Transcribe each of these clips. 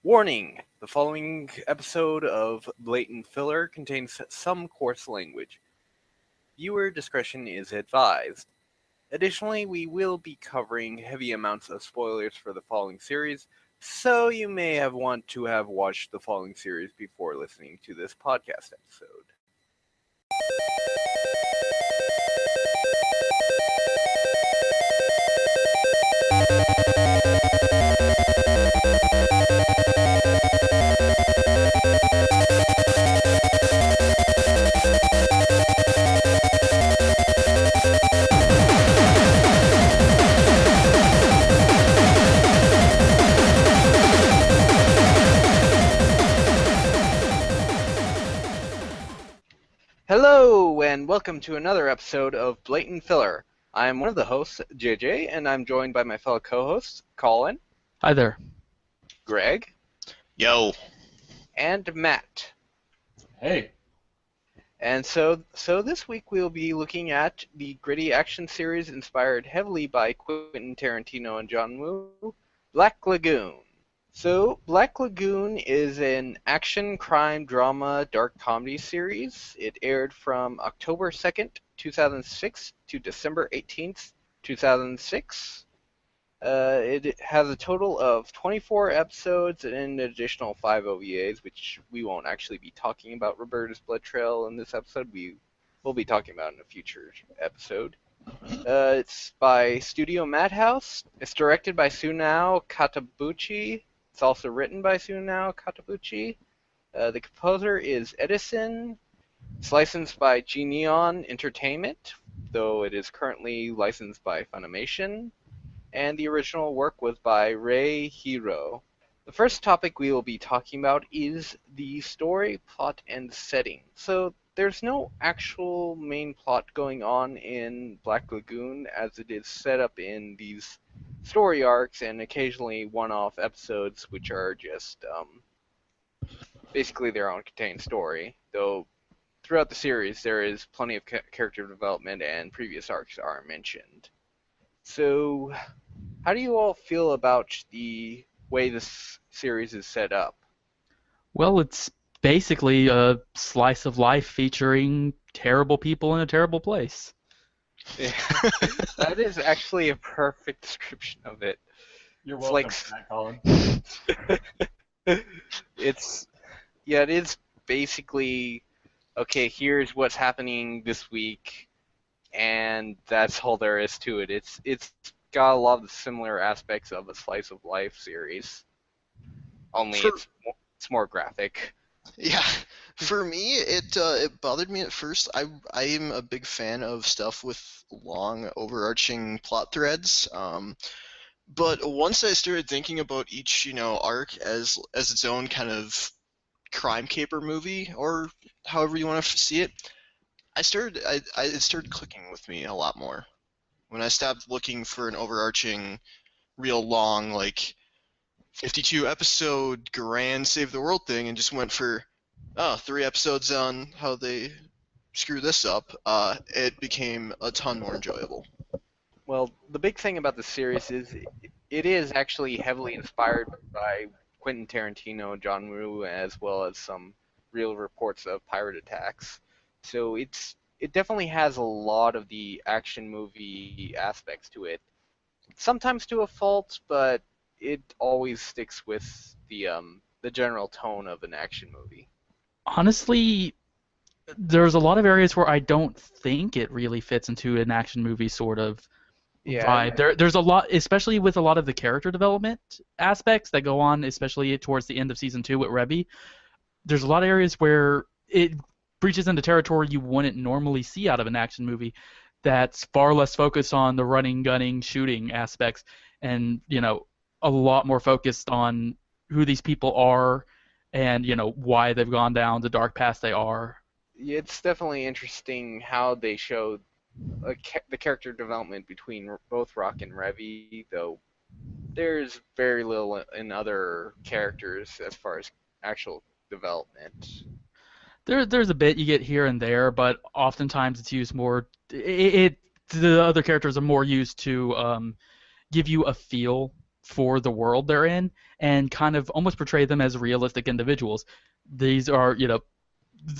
Warning! The following episode of Blatant Filler contains some coarse language. Viewer discretion is advised. Additionally, we will be covering heavy amounts of spoilers for the following series, so you may want to have watched the following series before listening to this podcast episode. Hello, and welcome to another episode of Blatant Filler. I'm one of the hosts, JJ, and I'm joined by my fellow co-hosts, Collin. Hi there. Greg. Yo. And Matt. Hey. And so this week we'll be looking at the gritty action series inspired heavily by Quentin Tarantino and John Woo, Black Lagoon. So, Black Lagoon is an action, crime, drama, dark comedy series. It aired from October 2nd, 2006 to December 18th, 2006. It has a total of 24 episodes and an additional 5 OVAs, which we won't actually be talking about Roberta's Blood Trail in this episode. We will be talking about in a future episode. It's by Studio Madhouse. It's directed by Sunao Katabuchi. It's also written by Sunao Katabuchi. The composer is Edison. It's licensed by G-Neon Entertainment, though it is currently licensed by Funimation. And the original work was by Hiroe. The first topic we will be talking about is the story, plot, and setting. So there's no actual main plot going on in Black Lagoon, as it is set up in these story arcs and occasionally one-off episodes, which are just basically their own contained story. Though throughout the series there is plenty of character development and previous arcs are mentioned. So, how do you all feel about the way this series is set up? Well, it's basically a slice of life featuring terrible people in a terrible place. Yeah, that is actually a perfect description of it. You're It's welcome, like- for that, Colin. It is basically, okay, here's what's happening this week, and that's all there is to it. It's got a lot of the similar aspects of a slice of life series, only it's more graphic. Yeah. For me, it bothered me at first. I am a big fan of stuff with long, overarching plot threads. But once I started thinking about each, arc as its own kind of crime caper movie, or however you want to see it, it started clicking with me a lot more. When I stopped looking for an overarching, real long, 52 episode grand save the world thing and just went for 3 episodes on how they screw this up, it became a ton more enjoyable. Well, the big thing about the series is it is actually heavily inspired by Quentin Tarantino and John Woo, as well as some real reports of pirate attacks. So it definitely has a lot of the action movie aspects to it. Sometimes to a fault, but it always sticks with the general tone of an action movie. Honestly, there's a lot of areas where I don't think it really fits into an action movie sort of vibe. There's a lot, especially with a lot of the character development aspects that go on, especially towards the end of Season 2 with Rebby. There's a lot of areas where it breaches into territory you wouldn't normally see out of an action movie that's far less focused on the running, gunning, shooting aspects, and, a lot more focused on who these people are and, why they've gone down the dark path they are. It's definitely interesting how they show the character development between both Rock and Revy, though there's very little in other characters as far as actual development. There's a bit you get here and there, but oftentimes it's used more. The other characters are more used to give you a feel for the world they're in and kind of almost portray them as realistic individuals. These are,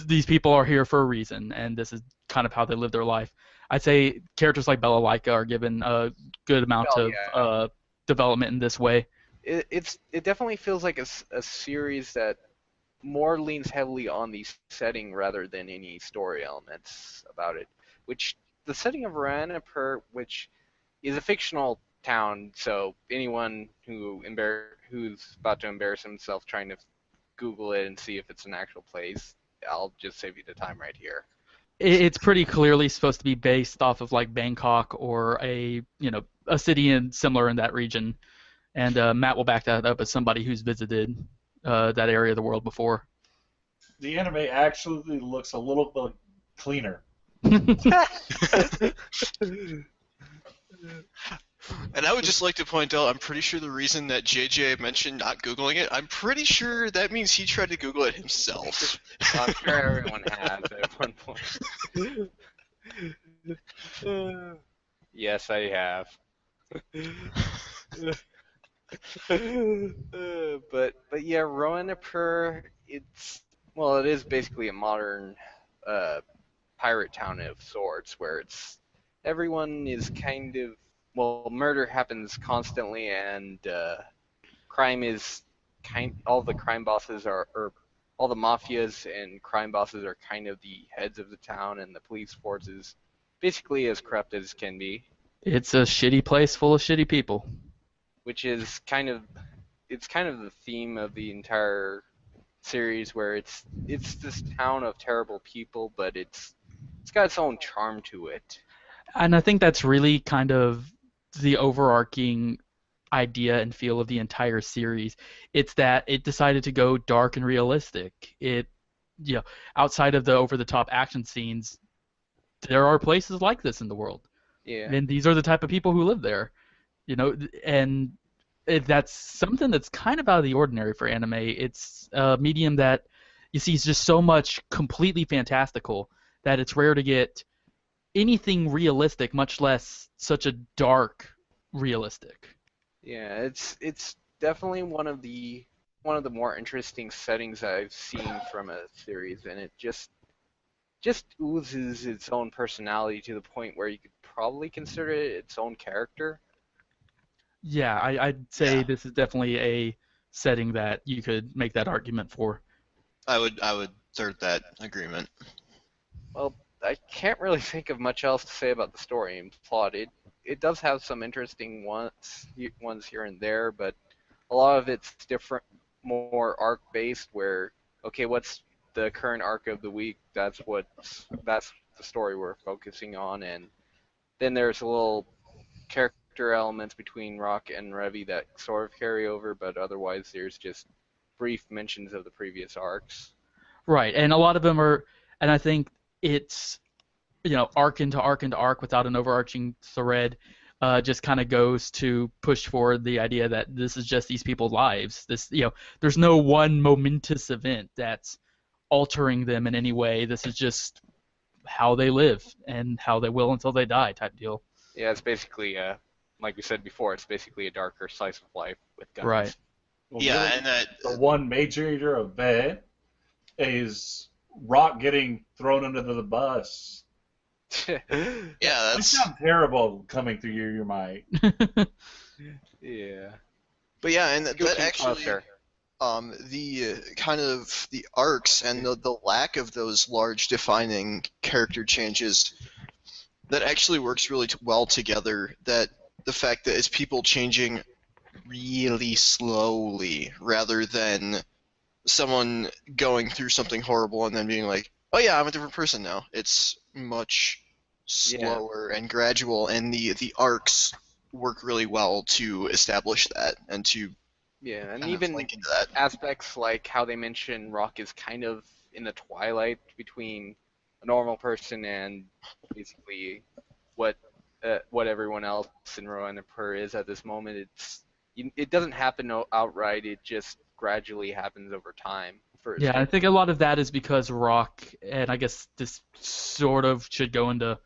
these people are here for a reason, and this is kind of how they live their life. I'd say characters like Bella Laika are given a good amount Oh of yeah. development in this way. It definitely feels like a series that more leans heavily on the setting rather than any story elements about it. Which the setting of Ranipur, which is a fictional town, so anyone who's about to embarrass himself trying to Google it and see if it's an actual place, I'll just save you the time right here. It's pretty clearly supposed to be based off of like Bangkok or a city similar in that region. And Matt will back that up as somebody who's visited that area of the world before. The anime actually looks a little bit cleaner. And I would just like to point out, I'm pretty sure the reason that JJ mentioned not Googling it, I'm pretty sure that means he tried to Google it himself. I'm sure everyone has at one point. Yes, I have. But yeah, Roanapur, it is basically a modern pirate town of sorts, where everyone is kind of, murder happens constantly, and crime is all the crime bosses or all the mafias and crime bosses are kind of the heads of the town, and the police force is basically as corrupt as can be. It's a shitty place full of shitty people. Which is kind of the theme of the entire series, where it's this town of terrible people, but it's got its own charm to it. And I think that's really kind of the overarching idea and feel of the entire series. It's that it decided to go dark and realistic. Outside of the over-the-top action scenes, there are places like this in the world. Yeah. And these are the type of people who live there. And that's something that's kind of out of the ordinary for anime. It's a medium that you see is just so much completely fantastical that it's rare to get anything realistic, much less such a dark realistic. Yeah, it's definitely one of the more interesting settings I've seen from a series, and it just oozes its own personality to the point where you could probably consider it its own character. Yeah, I'd say this is definitely a setting that you could make that argument for. I would third that agreement. Well, I can't really think of much else to say about the story and plot. It does have some interesting ones here and there, but a lot of it's different, more arc-based, where, okay, what's the current arc of the week? That's the story we're focusing on, and then there's a little character elements between Rock and Revy that sort of carry over, but otherwise there's just brief mentions of the previous arcs. Right, and a lot of them are, and I think it's, arc into arc into arc without an overarching thread, just kind of goes to push forward the idea that this is just these people's lives. There's no one momentous event that's altering them in any way. This is just how they live and how they will until they die type deal. Yeah, it's basically like we said before, it's basically a darker slice of life with guns. Right. Well, Yeah, really, and that the one major event is Rock getting thrown under the bus. yeah, That that's sounds terrible coming through your mind. Yeah. but yeah, and Go that keep actually closer. the kind of the arcs and the lack of those large defining character changes that actually works really well together. That the fact that it's people changing really slowly rather than someone going through something horrible and then being like, oh yeah, I'm a different person now. It's much slower and gradual, and the arcs work really well to establish that and to Yeah, and kind of even link into that. aspects like how they mention Rock is kind of in the twilight between a normal person and basically what everyone else in Roanapur is at this moment. It doesn't happen outright. It just gradually happens over time. Yeah, I think a lot of that is because Rock, and I guess this sort of should go into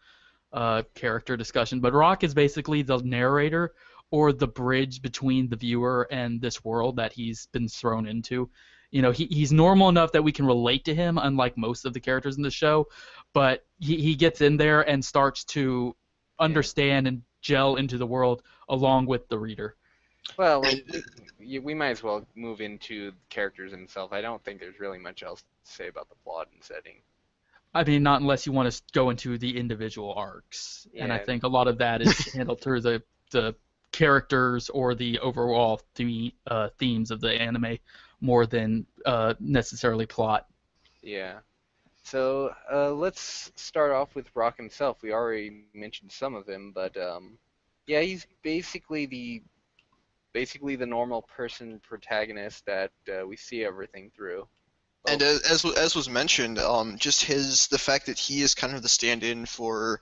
character discussion, but Rock is basically the narrator or the bridge between the viewer and this world that he's been thrown into. You know, he's normal enough that we can relate to him, unlike most of the characters in the show, but he gets in there and starts to understand and gel into the world along with the reader. Well, we might as well move into the characters themselves. I don't think there's really much else to say about the plot and setting. I mean, not unless you want to go into the individual arcs, and I think a lot of that is handled through the characters or the overall themes of the anime more than necessarily plot. Yeah. So let's start off with Rock himself. We already mentioned some of him, but yeah, he's basically the normal person protagonist that we see everything through. And as was mentioned, just the fact that he is kind of the stand-in for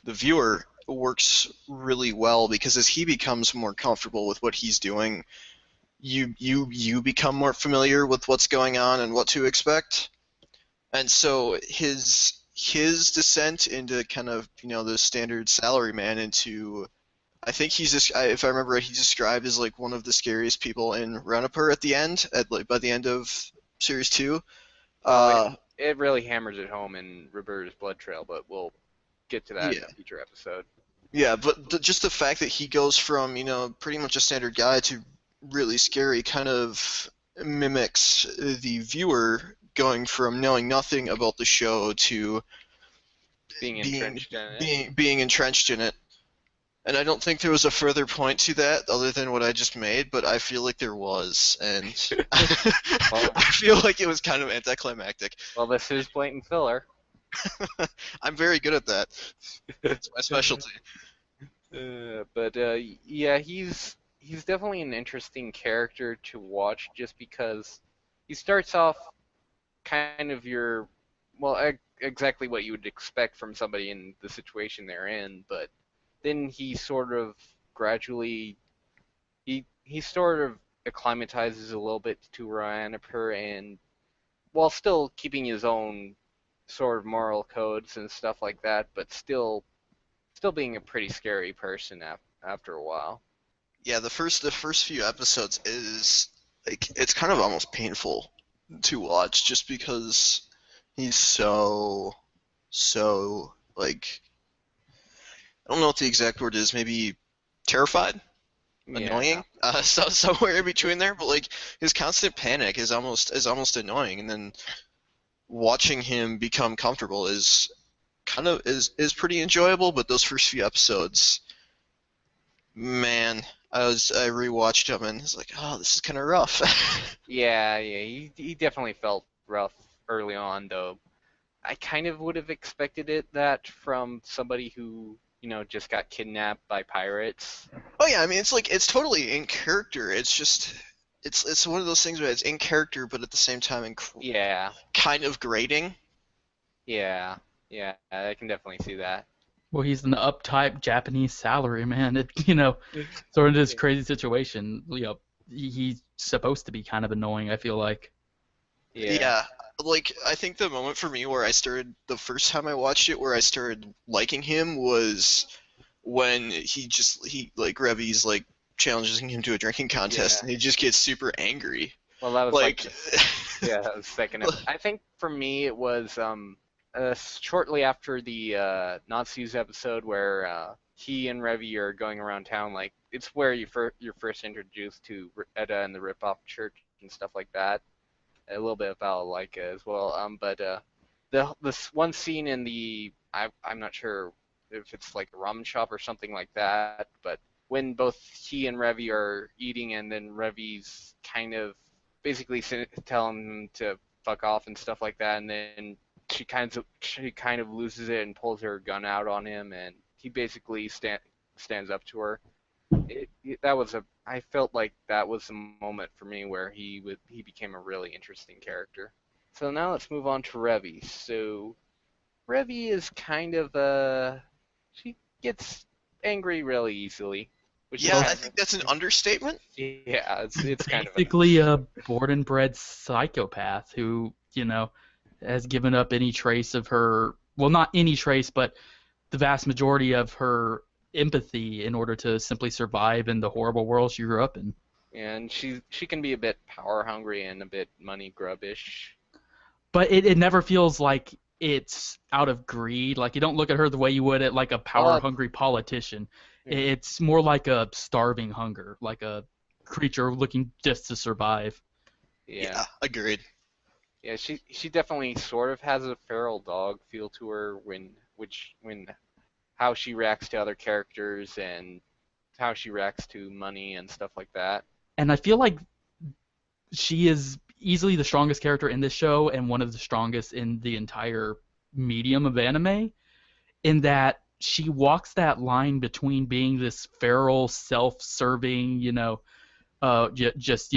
the viewer works really well, because as he becomes more comfortable with what he's doing, you become more familiar with what's going on and what to expect. And so his descent into kind of, you know, the standard salaryman into, I think he's just, if I remember right, he's described as like one of the scariest people in Run-Upper at the end, by the end of Series 2. It really hammers it home in Roberta's Blood Trail, but we'll get to that in a future episode. Yeah, but just the fact that he goes from, you know, pretty much a standard guy to really scary kind of mimics the viewer going from knowing nothing about the show to being entrenched in it. Being entrenched in it. And I don't think there was a further point to that other than what I just made, but I feel like there was, and I feel like it was kind of anticlimactic. Well, this is Blatant Filler. I'm very good at that. It's my specialty. But yeah, he's definitely an interesting character to watch, just because he starts off kind of exactly what you would expect from somebody in the situation they're in, but then he sort of gradually he sort of acclimatizes a little bit to Ryan-Apur, and while still keeping his own sort of moral codes and stuff like that, but still being a pretty scary person after a while. Yeah, the first few episodes is like, it's kind of almost painful to watch, just because he's so like, I don't know what the exact word is, maybe terrified? Annoying? So somewhere in between there, but like his constant panic is almost annoying, and then watching him become comfortable is pretty enjoyable. But those first few episodes, man, I rewatched them and it's like, oh, this is kind of rough. Yeah, he definitely felt rough early on, though. I kind of would have expected that from somebody who, you know, just got kidnapped by pirates. Oh yeah, I mean, it's totally in character. It's just it's one of those things where it's in character, but at the same time kind of grating. Yeah, I can definitely see that. Well, he's an uptight Japanese salaryman. You know, sort of this crazy situation. You know, he's supposed to be kind of annoying, I feel like. Yeah. Like, I think the moment for me where the first time I watched it, where I started liking him was when Revi's like challenging him to a drinking contest, and he just gets super angry. Well, that was like that was second episode. I think for me it was shortly after the Nazis episode where he and Revi are going around town. Like, it's where you're first introduced to Edda and the Rip-Off Church and stuff like that. A little bit about Leica as well. But this one scene in I'm not sure if it's like a ramen shop or something like that, but when both he and Revi are eating, and then Revi's kind of basically telling him to fuck off and stuff like that, and then she kind of loses it and pulls her gun out on him, and he basically stands up to her. I felt like that was a moment for me where he became a really interesting character. So now let's move on to Revi. So Revi is kind of she gets angry really easily. I think that's an understatement. Yeah, it's kind of basically a born and bred psychopath who, you know, has given up any trace of her. Well, not any trace, but the vast majority of her empathy in order to simply survive in the horrible world she grew up in. And she can be a bit power hungry and a bit money grubbish. But it never feels like it's out of greed. Like, you don't look at her the way you would at like a power hungry politician. It's more like a starving hunger, like a creature looking just to survive. Yeah, agreed. Yeah, she definitely sort of has a feral dog feel to her when how she reacts to other characters and how she reacts to money and stuff like that. And I feel like she is easily the strongest character in this show and one of the strongest in the entire medium of anime, in that she walks that line between being this feral, self-serving, just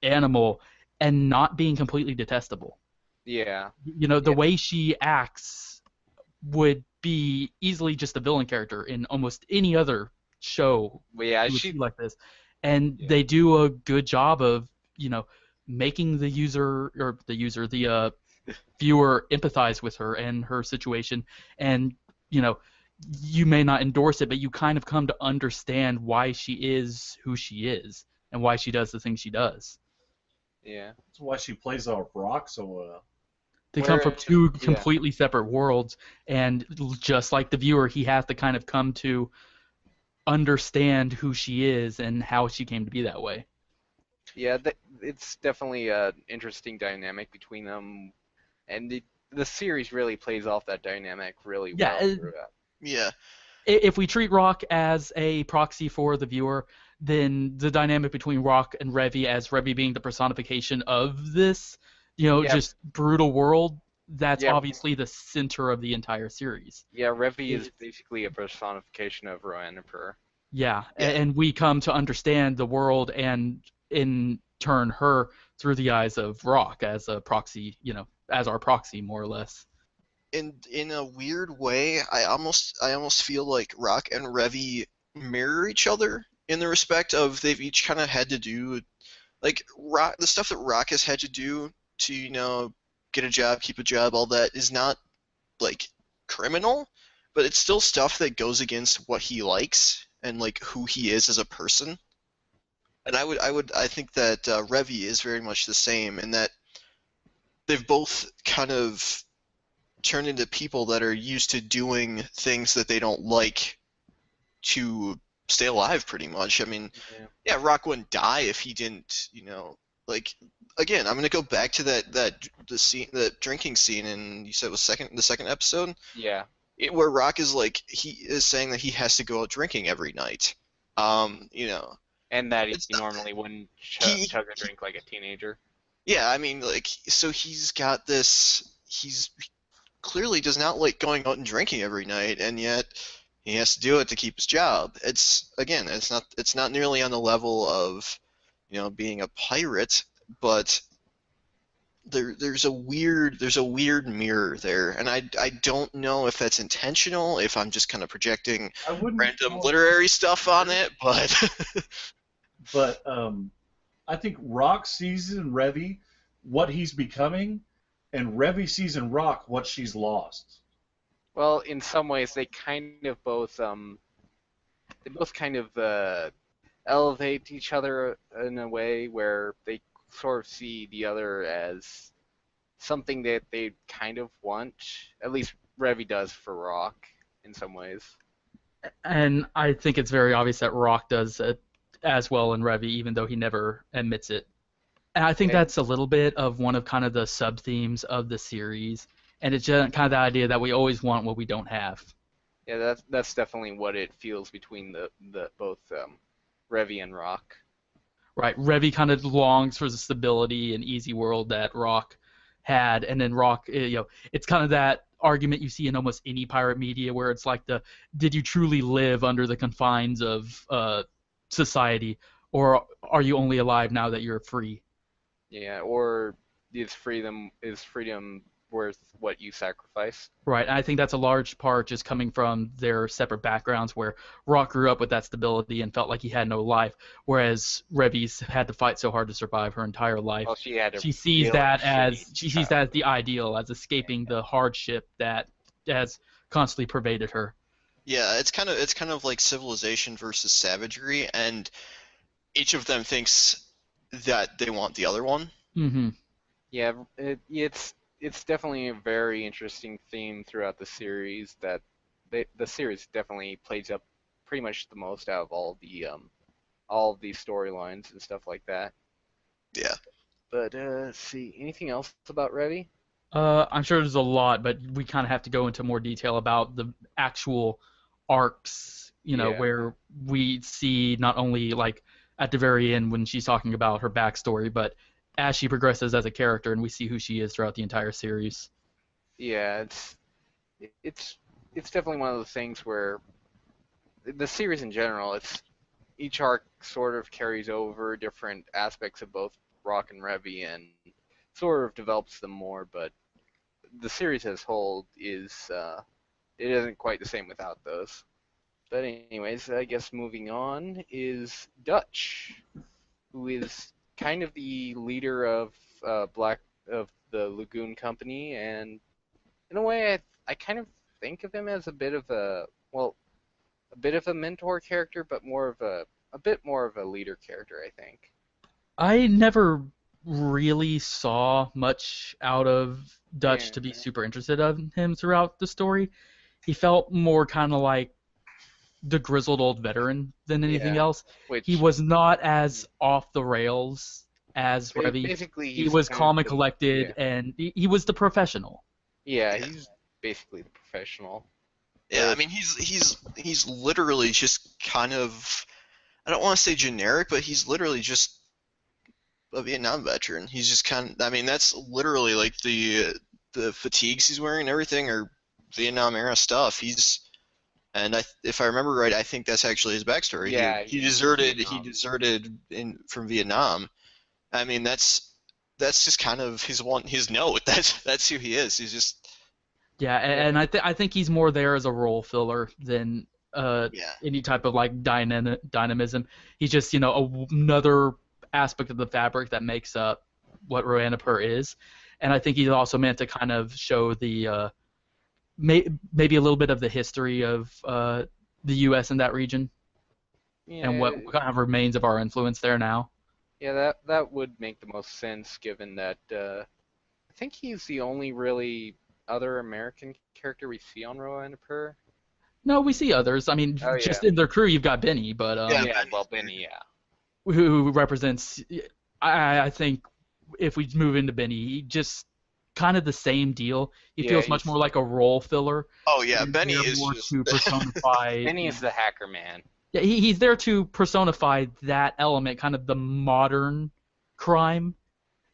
animal, and not being completely detestable. Yeah. The way she acts would be easily just a villain character in almost any other show. Yeah, she like this, and they do a good job of making the viewer empathize with her and her situation, and you may not endorse it, but you kind of come to understand why she is who she is and why she does the things she does. Yeah. That's why she plays off Rock so well. They come from two completely separate worlds, and just like the viewer, he has to kind of come to understand who she is and how she came to be that way. Yeah, it's definitely an interesting dynamic between them, and the series really plays off that dynamic really well throughout. Yeah. If we treat Rock as a proxy for the viewer, then the dynamic between Rock and Revy, as Revy being the personification of this, just brutal world, that's obviously the center of the entire series. Yeah, Revy is basically a personification of Roanipur. Yeah, and we come to understand the world and in turn her through the eyes of Rock as a proxy, as our proxy, more or less. And in a weird way, I almost feel like Rock and Revy mirror each other in the respect of they've each kind of had to do, like, the stuff that Rock has had to do to, get a job, keep a job, all that is not, like, criminal, but it's still stuff that goes against what he likes and, like, who he is as a person. And I think that Revy is very much the same in that they've both kind of turned into people that are used to doing things that they don't like to stay alive, pretty much. I mean, Rock wouldn't die if he didn't, like, again, I'm gonna go back to the drinking scene, and you said it was the second episode. Yeah. Where Rock is like, he is saying that he has to go out drinking every night. And that he normally wouldn't chug a drink like a teenager. Yeah, I mean, like, so he's got this. He's clearly does not like going out and drinking every night, and yet he has to do it to keep his job. It's not nearly on the level of, being a pirate, but there's a weird mirror there, and I don't know if that's intentional, if I'm just kind of projecting random literary stuff on it, but but I think Rock sees in Revy what he's becoming, and Revy sees in Rock what she's lost. Well, in some ways, they both kind of elevate each other in a way where they sort of see the other as something that they kind of want. At least Revy does for Rock in some ways. And I think it's very obvious that Rock does it as well in Revy, even though he never admits it. And I think that's a little bit of one of kind of the sub-themes of the series, and it's just kind of the idea that we always want what we don't have. Yeah, that's definitely what it feels between the both Revy and Rock. Right, Revy kind of longs for the stability and easy world that Rock had, and then Rock, it's kind of that argument you see in almost any pirate media where it's like did you truly live under the confines of society, or are you only alive now that you're free? Yeah, or is freedom worth what you sacrifice? Right, and I think that's a large part just coming from their separate backgrounds, where Rock grew up with that stability and felt like he had no life, whereas Revy's had to fight so hard to survive her entire life. Well, she sees that as the ideal, as escaping the hardship that has constantly pervaded her. Yeah, it's kind of like civilization versus savagery, and each of them thinks that they want the other one. Mm-hmm. Yeah, it's definitely a very interesting theme throughout the series that the series definitely plays up pretty much the most out of all of these storylines and stuff like that. Yeah. But let's see, anything else about Revy? I'm sure there's a lot, but we kind of have to go into more detail about the actual arcs, Yeah. where we see not only like at the very end when she's talking about her backstory, but as she progresses as a character and we see who she is throughout the entire series. Yeah, it's it's definitely one of those things where the series in general, it's each arc sort of carries over different aspects of both Rock and Revy and sort of develops them more, but the series as whole is it isn't quite the same without those. But anyways, I guess moving on is Dutch, who is kind of the leader of Black of the Lagoon Company, and in a way, I kind of think of him as a bit of a well, a bit of a mentor character, but more of a bit more of a leader character, I think. I never really saw much out of Yeah, Dutch to be super interested in him throughout the story. He felt more kind of like the grizzled old veteran than anything yeah. else. He Which was not as off the rails as Revy. basically He he's was kind of calm and the collected, and he was the professional. yeah, Yeah. he's basically the professional. Yeah, I Whereas mean he's literally just kind of, I don't want to say generic, but he's literally just a Vietnam veteran. He's just kind of, I mean that's literally like the fatigues he's wearing and everything are Vietnam era stuff. And if I remember right, I think that's actually his backstory. He yeah, he he's from deserted he Vietnam. deserted in from Vietnam. I mean that's just kind of his note. That's who he is. He's just Yeah, Yeah, and I think he's more there as a role filler than yeah. any type of like dynamism. He's just another aspect of the fabric that makes up what Roanapur is, and I think he's also meant to kind of show the maybe a little bit of the history of the U.S. in that region and yeah, what kind of remains of our influence there now. yeah. That would make the most sense given that I think he's the only really other American character we see on Rowan Per. No, we see others. I mean, Oh yeah, just in their crew, you've got Benny, but Yeah, yeah. Well, Benny's there. Benny, yeah, who represents. I think if we move into Benny, he just kind of the same deal. He yeah. feels much He's more like a role filler. Oh yeah, He's Benny there is more just to personify. Benny is the hacker man. Yeah, he's there to personify that element, kind of the modern crime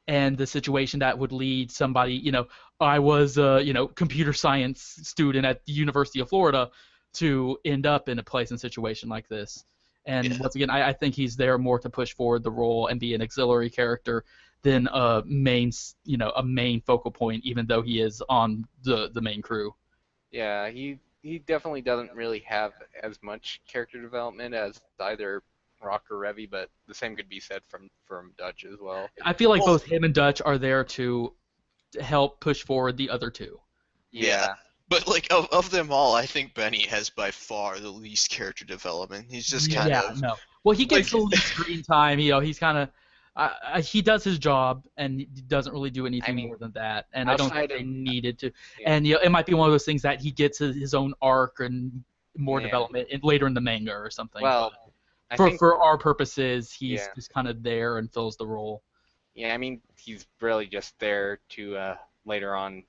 and the situation that would lead somebody. I was a computer science student at the University of Florida to end up in a place and situation like this. And yeah. once again, I think he's there more to push forward the role and be an auxiliary character than a main focal point, even though he is on the main crew. Yeah, he definitely doesn't really have as much character development as either Rock or Revy, but the same could be said from Dutch as well. I feel like Well, both him and Dutch are there to help push forward the other two. yeah. Yeah, But like of them all, I think Benny has by far the least character development. He's just kind Yeah, of no. Well, he like gets the least screen time. He's kind of he does his job and he doesn't really do I anything mean, more than that. And I don't think outside they of needed to. yeah, And it might be one of those things that he gets his own arc and more yeah. development later in the manga or something. But Well, I for think for our purposes, he's yeah, just kind of there and fills the role. yeah. I mean, he's really just there to later on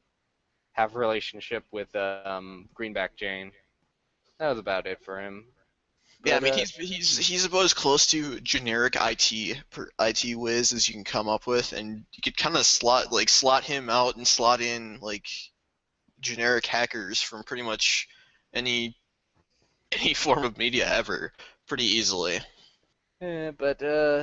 have a relationship with Greenback Jane. That was about it for him. yeah. I But mean he's about as close to generic IT whiz as you can come up with, and you could kind of slot him out and slot in like generic hackers from pretty much any any form of media ever pretty easily.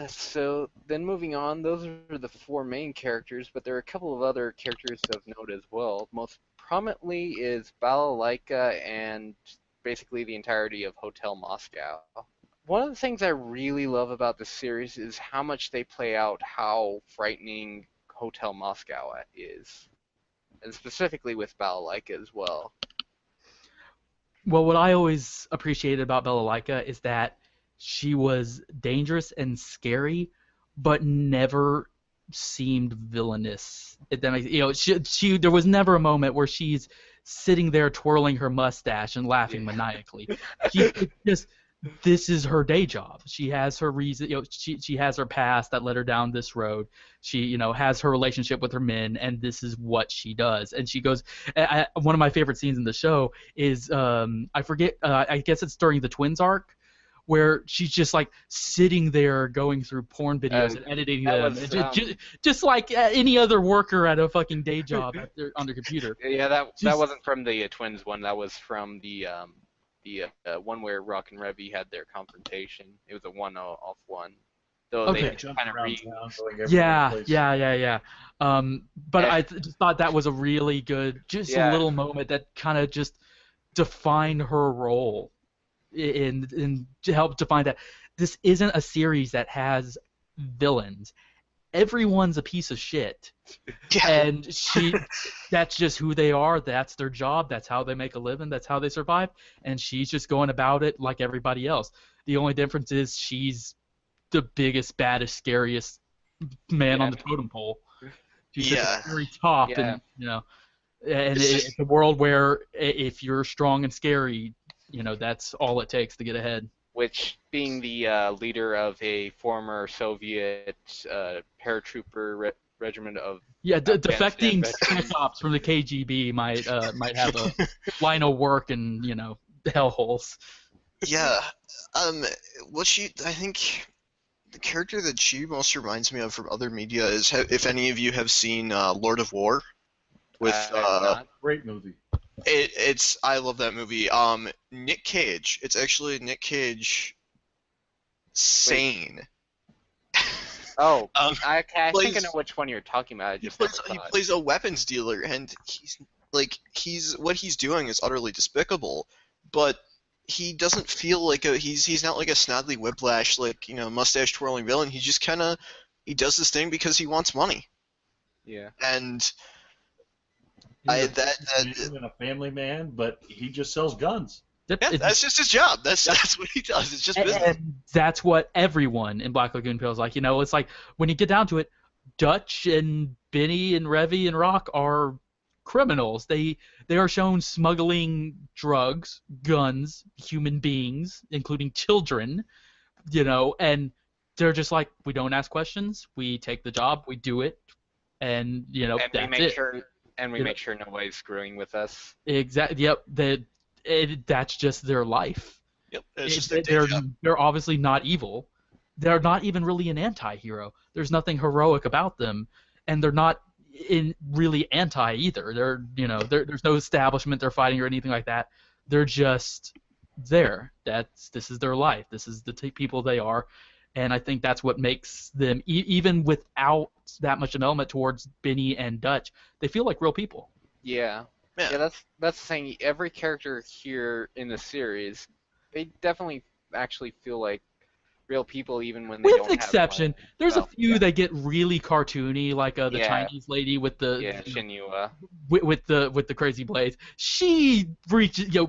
so then moving on, those are the four main characters, but there are a couple of other characters of note as well. Most prominently is Balalaika and basically the entirety of Hotel Moscow. One of the things I really love about this series is how much they play out how frightening Hotel Moscow is, and specifically with Balalaika as well. Well, what I always appreciated about Bella is that she was dangerous and scary, but never seemed villainous. If that makes, she there was never a moment where she's sitting there twirling her mustache and laughing Yeah. maniacally. It's just this is her day job. She has her reason, she has her past that led her down this road. She, has her relationship with her men, and this is what she does. And she goes, one of my favorite scenes in the show is, I forget, I guess it's during the Twins arc, where she's just like sitting there going through porn videos and editing them, just like any other worker at a fucking day job on their computer. Yeah, that wasn't from the Twins one. That was from the one where Rock and Revy had their confrontation. It was a one-off one. Though Okay. they kind of Yeah. But I just thought that was a really good, a little moment that kind of just defined her role in to help define that this isn't a series that has villains. Everyone's a piece of shit. Yeah. And that's just who they are. That's their job. That's how they make a living. That's how they survive. And she's just going about it like everybody else. The only difference is she's the biggest, baddest, scariest man on the totem pole. She's at the very top, and and it's a world where if you're strong and scary, that's all it takes to get ahead. Which, being the leader of a former Soviet paratrooper regiment of defecting cops from the KGB might have a line of work and hellholes. Yeah, I think the character that she most reminds me of from other media is, if any of you have seen Lord of War, with great movie. I love that movie. Nick Cage. It's actually Nick Cage. Sane. Oh, I think I know which one you're talking about. He plays a weapons dealer, and what he's doing is utterly despicable, but he doesn't feel like he's not like a snidely whiplash, mustache twirling villain. He just he does this thing because he wants money. Yeah. And he's a family man, but he just sells guns. Yeah, that's just his job. That's what he does. It's just business. And that's what everyone in Black Lagoon feels like. It's like when you get down to it, Dutch and Benny and Revy and Rock are criminals. They are shown smuggling drugs, guns, human beings, including children, and they're just like, we don't ask questions. We take the job, we do it, and that's it. We make sure nobody's screwing with us. Exactly. Yep. That's just their life. Yep. It's just their day job. They're obviously not evil. They're not even really an anti-hero. There's nothing heroic about them, and they're not really anti either. There's no establishment they're fighting or anything like that. They're just there. This is their life. This is the people they are, and I think that's what makes them, even without that much an element towards Benny and Dutch, they feel like real people. Yeah, that's the thing. Every character here in the series, they definitely actually feel like real people, even when they don't have exception. There's a few that get really cartoony, like the Chinese lady with the Shinua. with the crazy blades. She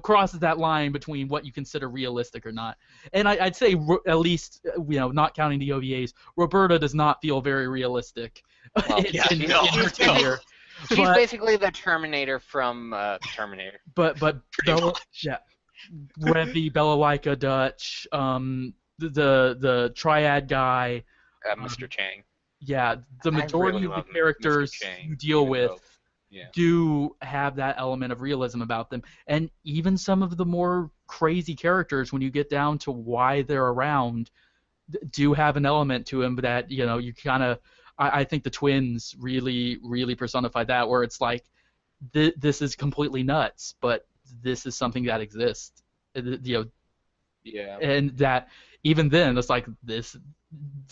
crosses that line between what you consider realistic or not. And I'd say at least not counting the OVAs, Roberta does not feel very realistic in her tenure. She's basically the Terminator from Terminator. But Revy, Bella Dutch, the triad guy, Mr. Chang. Yeah, the majority of the characters you deal with do have that element of realism about them, and even some of the more crazy characters, when you get down to why they're around, do have an element to them that you kind of. I think the twins really, really personify that, where it's like this is completely nuts, but this is something that exists. Yeah. And that even then, it's like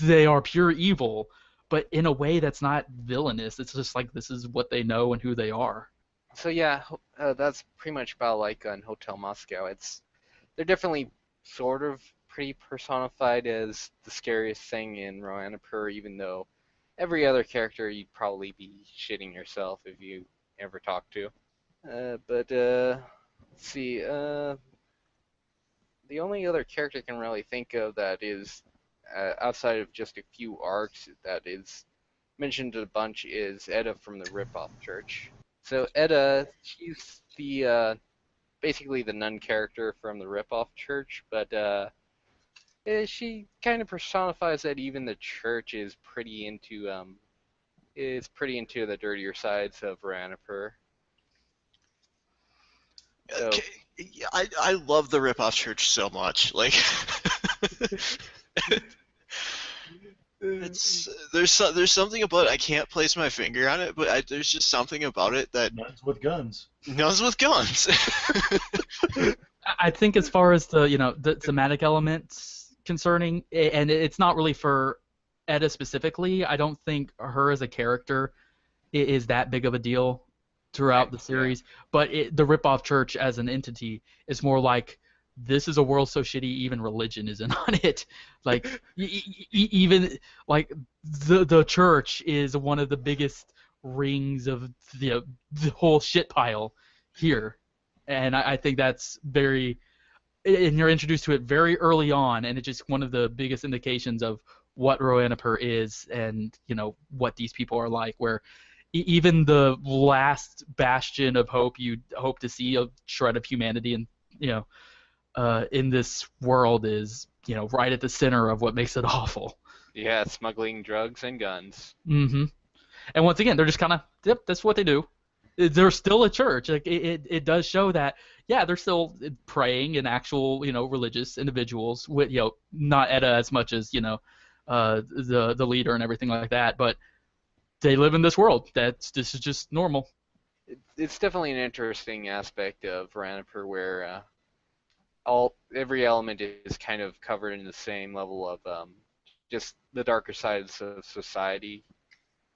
they are pure evil, but in a way that's not villainous. It's just like this is what they know and who they are. So that's pretty much about like in Hotel Moscow. They're definitely sort of pretty personified as the scariest thing in Roanapur, even though every other character you'd probably be shitting yourself if you ever talked to. But let's see. the only other character I can really think of that is outside of just a few arcs that is mentioned a bunch is Edda from the Ripoff Church. So Edda, she's the basically the nun character from the Ripoff Church, but she kind of personifies that even the church is pretty into the dirtier sides of Ranipur. So, Okay. Yeah, I love the Ripoff Church so much. Like, there's something about it. I can't place my finger on it, but there's just something about it that Nuns with guns. nuns with guns. I think as far as the thematic elements concerning, and it's not really for Edda specifically. I don't think her as a character is that big of a deal throughout the series. Yeah. But the Ripoff Church as an entity is more like, this is a world so shitty even religion isn't on it. Like even like the church is one of the biggest rings of the whole shit pile here, and I think that's very. And you're introduced to it very early on, and it's just one of the biggest indications of what Roanapur is, and what these people are like. Where even the last bastion of hope you hope to see, a shred of humanity, and in this world is right at the center of what makes it awful. Yeah, smuggling drugs and guns. Mm-hmm. And once again, they're just kind of, yep, that's what they do. They're still a church. Like it does show that, yeah, they're still praying and actual, religious individuals with, not Edda as much as, the leader and everything like that, but they live in this world. This is just normal. It's definitely an interesting aspect of Ranipur where every element is kind of covered in the same level of just the darker sides of society.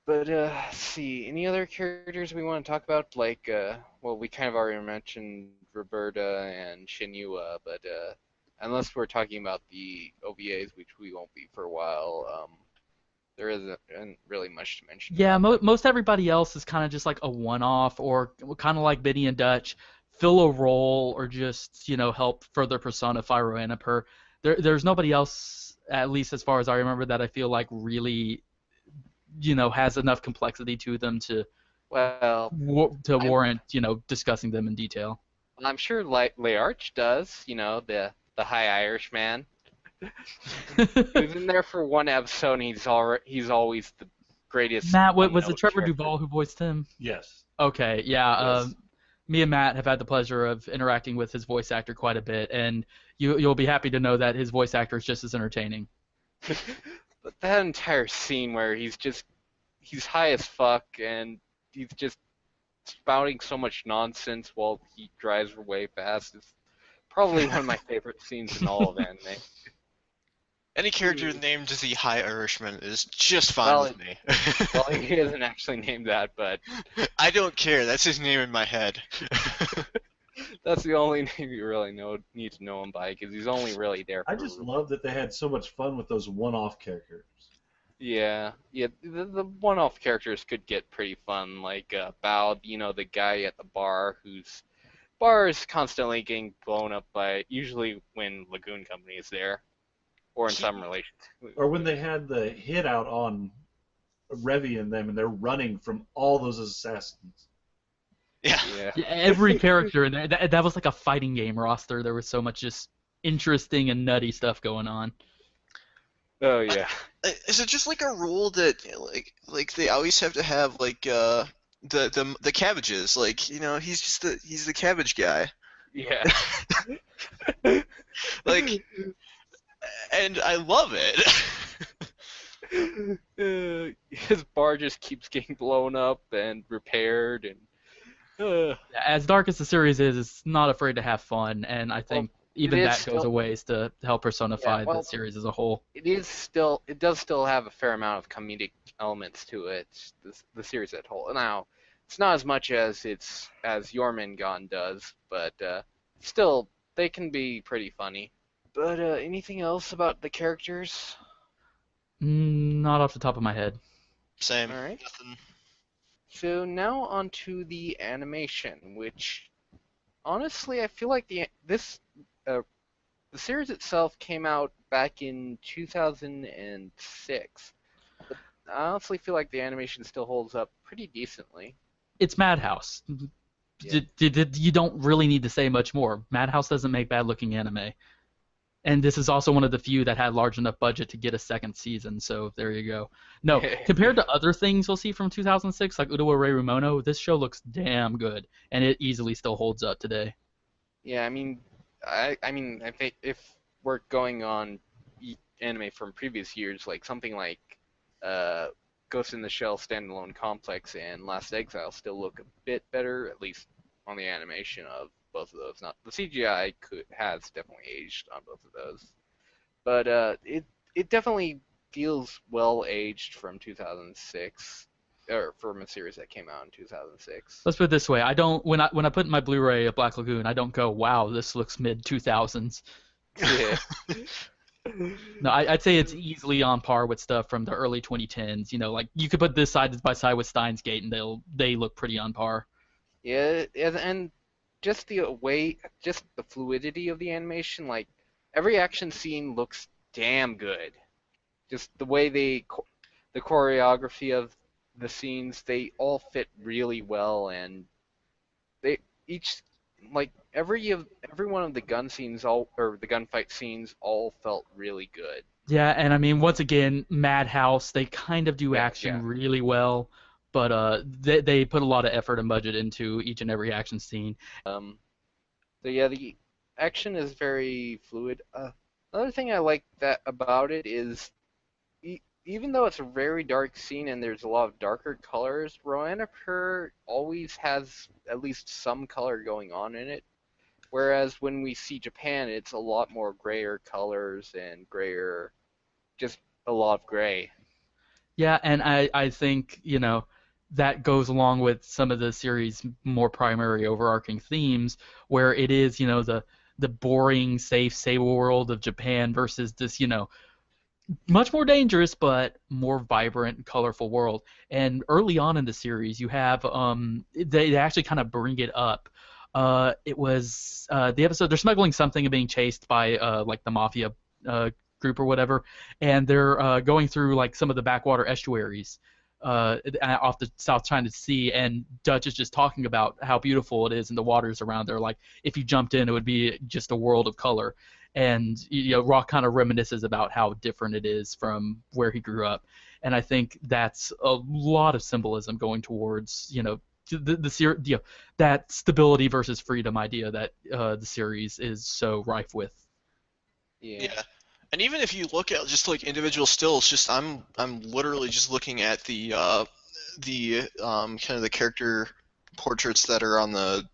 But let's see, any other characters we want to talk about? Like, well, we kind of already mentioned Roberta and Shinua, but unless we're talking about the OVAs, which we won't be for a while, there isn't really much to mention. Yeah, most everybody else is kind of just like a one-off, or kind of like Biddy and Dutch, fill a role or just help further personify Roanapur. There's nobody else, at least as far as I remember, that I feel like really has enough complexity to them to warrant discussing them in detail. I'm sure Learch does, the High Irishman. He's in there for one episode, and he's always the greatest. Matt, was it Trevor Duvall who voiced him? Yes. Okay, yeah. Yes. Me and Matt have had the pleasure of interacting with his voice actor quite a bit, and you'll be happy to know that his voice actor is just as entertaining. But that entire scene where he's high as fuck, and he's just spouting so much nonsense while he drives way fast is probably one of my favorite scenes in all of anime. Any character named the High Irishman is just fine with me. Well, he isn't actually named that, but I don't care. That's his name in my head. That's the only name you really need to know him by, because he's only really there for... I just love that they had so much fun with those one-off characters. Yeah, the one-off characters could get pretty fun, like Bao, the guy at the bar whose bar is constantly getting blown up by, usually when Lagoon Company is there, or in some relation. Or when they had the hit out on Revi and them, and they're running from all those assassins. Yeah. Every character in there, that was like a fighting game roster. There was so much just interesting and nutty stuff going on. Oh yeah. Is it just like a rule that like they always have to have like the cabbages? Like, he's the cabbage guy. Yeah. Like, and I love it. His bar just keeps getting blown up and repaired, and as dark as the series is, it's not afraid to have fun, and I think even that goes a ways to help personify the series as a whole. It does still have a fair amount of comedic elements to it, the series as a whole. Now, it's not as much as Jormungand does, but still, they can be pretty funny. But anything else about the characters? Not off the top of my head. Same. All right. Nothing. So now on to the animation, which honestly I feel like this the series itself came out back in 2006, but I honestly feel like the animation still holds up pretty decently. It's Madhouse. Yeah. You don't really need to say much more. Madhouse doesn't make bad-looking anime. And this is also one of the few that had large enough budget to get a second season, so there you go. No, compared to other things we'll see from 2006, like Udawa Rerumono, this show looks damn good, and it easily still holds up today. Yeah, I think if we're going on anime from previous years, like something like Ghost in the Shell Standalone Complex and Last Exile still look a bit better, at least on the animation of both of those. Not the CGI has definitely aged on both of those, but it definitely feels well aged from 2006, or from a series that came out in 2006. Let's put it this way: I don't when I put in my Blu-ray of Black Lagoon, I don't go, "Wow, this looks mid 2000s." Yeah. No, I'd say it's easily on par with stuff from the early 2010s. You know, like you could put this side by side with Steins Gate, and they look pretty on par. Yeah, and just just the fluidity of the animation, like every action scene looks damn good. Just the way the choreography of the scenes, they all fit really well, and they each like every one of the gun scenes or the gunfight scenes all felt really good. Yeah, and I mean, once again, Madhouse, they kind of do action really well, but they put a lot of effort and budget into each and every action scene. So yeah, the action is very fluid. Another thing I like about it is even though it's a very dark scene and there's a lot of darker colors, Roanapur always has at least some color going on in it. Whereas when we see Japan, it's a lot more grayer colors and grayer, just a lot of gray. Yeah, and I think, you know, that goes along with some of the series' more primary overarching themes, where it is, you know, the boring, safe, stable world of Japan versus this, you know, much more dangerous but more vibrant and colorful world. And early on in the series, you have they actually kind of bring it up. It was the episode they're smuggling something and being chased by like the mafia group or whatever, and they're going through like some of the backwater estuaries off the South China Sea, and Dutch is just talking about how beautiful it is and the waters around there. Like if you jumped in, it would be just a world of color. And you know, Rock kind of reminisces about how different it is from where he grew up, and I think that's a lot of symbolism going towards, you know, you know, that stability versus freedom idea that the series is so rife with. Yeah. And even if you look at just like individual stills, just I'm literally just looking at the kind of the character portraits that are on the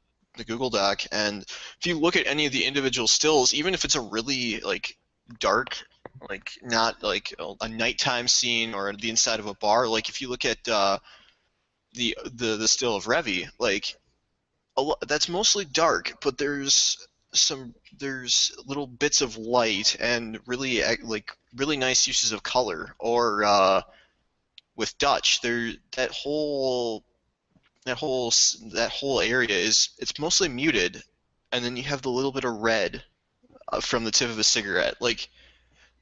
Google Doc, and if you look at any of the individual stills, even if it's a really like dark, like not like a nighttime scene or the inside of a bar, like if you look at the still of Revi, like that's mostly dark, but there's little bits of light and really like really nice uses of color. Or with Dutch, that whole area it's mostly muted, and then you have the little bit of red from the tip of a cigarette. Like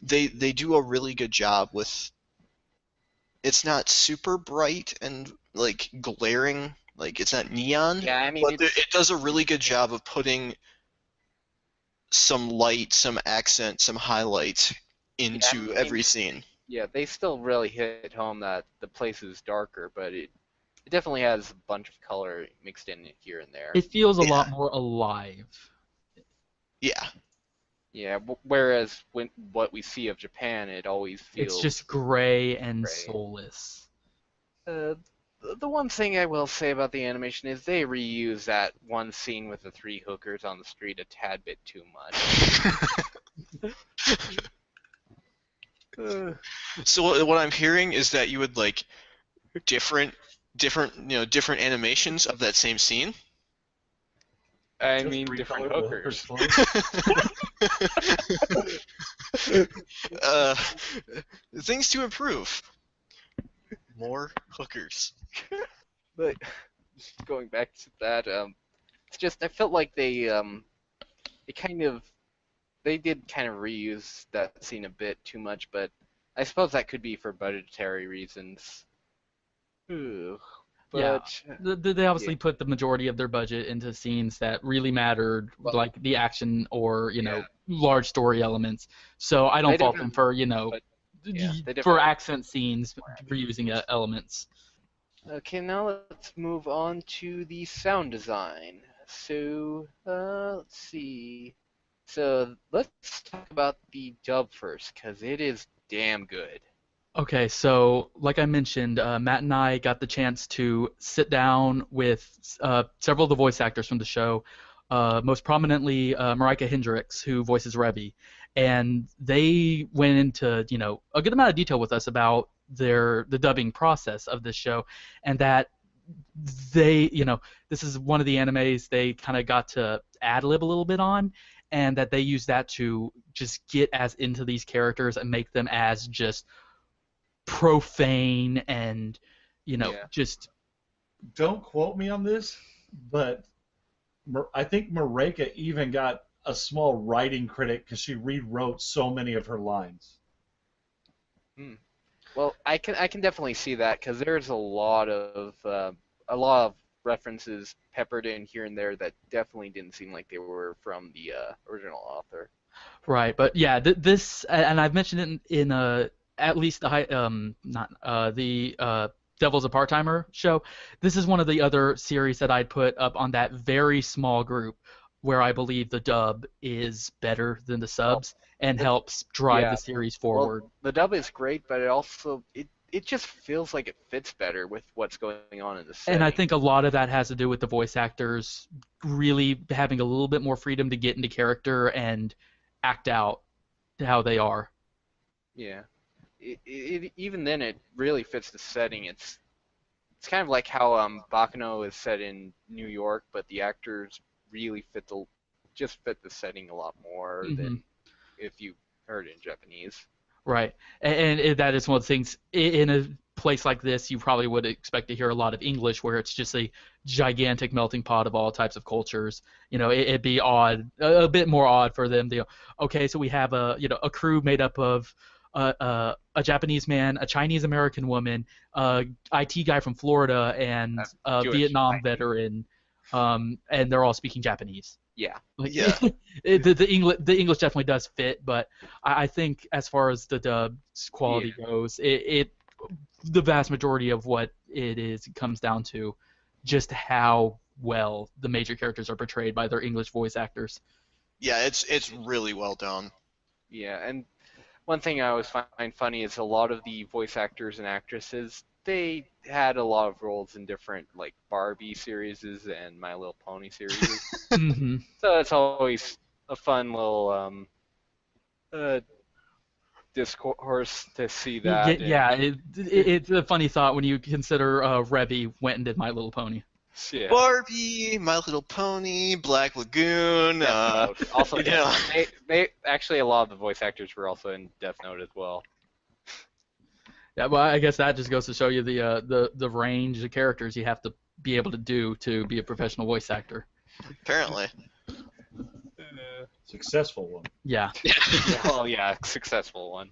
they do a really good job with. It's not super bright and like glaring, like it's not neon. Yeah, I mean, but it does a really good job of putting some light, some accent, some highlight into every scene. Yeah, they still really hit home that the place is darker, but it definitely has a bunch of color mixed in here and there. It feels a lot more alive. Yeah. Yeah, whereas what we see of Japan, it always feels... It's just gray and soulless. The one thing I will say about the animation is they reuse that one scene with the three hookers on the street a tad bit too much. So what I'm hearing is that you would like different animations of that same scene. I mean, different hookers. Things to improve. More hookers. But going back to that, it's just I felt like they kind of they did kind of reuse that scene a bit too much, but I suppose that could be for budgetary reasons. Ooh, Yeah, but they obviously yeah, put the majority of their budget into scenes that really mattered, well, like the action or yeah, large story elements. So I they don't fault them definitely, for but yeah, they for definitely. accent scenes reusing elements. Okay, now let's move on to the sound design. So, let's see. So let's talk about the dub first, because it is damn good. Okay, so like I mentioned, Matt and I got the chance to sit down with several of the voice actors from the show, most prominently Marika Hendricks, who voices Revy, and they went into a good amount of detail with us about the dubbing process of this show, and that this is one of the animes they kind of got to ad lib a little bit on, and that they use that to just get as into these characters and make them as just profane and Yeah. just Don't quote me on this, but I think Mareka even got a small writing credit because she rewrote so many of her lines. Hmm. Well, I can definitely see that because there's a lot of references peppered in here and there that definitely didn't seem like they were from the original author. right. But yeah, this, and I've mentioned it in at least the high not the Devil's a Part-Timer show. This is one of the other series that I'd put up on that very small group where I believe the dub is better than the Well, subs and the, helps drive yeah. the series Well, forward. the dub is great, but it just feels like it fits better with what's going on in the And I setting. think a lot of that has to do with the voice actors really having a little bit more freedom to get into character and act out how they are. Yeah. Even then, it really fits the setting. It's kind of like how Baccano is set in New York, but the actors really fit the setting a lot more Hmm. than if you heard it in Japanese. Right. And that is one of the things in a place like this, you probably would expect to hear a lot of English where it's just a gigantic melting pot of all types of cultures. It'd be odd, a bit more odd for them to, okay, so we have a crew made up of a Japanese man, a Chinese American woman, IT guy from Florida, and a Jewish Vietnam IT. veteran, and they're all speaking Japanese. Yeah. Like Yeah. the English definitely does fit, but I think as far as the dub's quality Yeah. goes, it the vast majority of what it is comes down to just how well the major characters are portrayed by their English voice actors. Yeah, it's really well done. Yeah, and one thing I always find funny is a lot of the voice actors and actresses, they had a lot of roles in different like Barbie series and My Little Pony series. Hmm. So it's always a fun little uh, discourse to see that. And Yeah, it's a funny thought when you consider Revy went and did My Little Pony. yeah, Barbie, My Little Pony, Black Lagoon. Death Note. Also, You Death know, Note. They actually a lot of the voice actors were also in Death Note as well. Yeah, well, I guess that just goes to show you the range of characters you have to be able to do to be a professional voice actor. apparently. Successful one. Yeah. Well, yeah, successful one.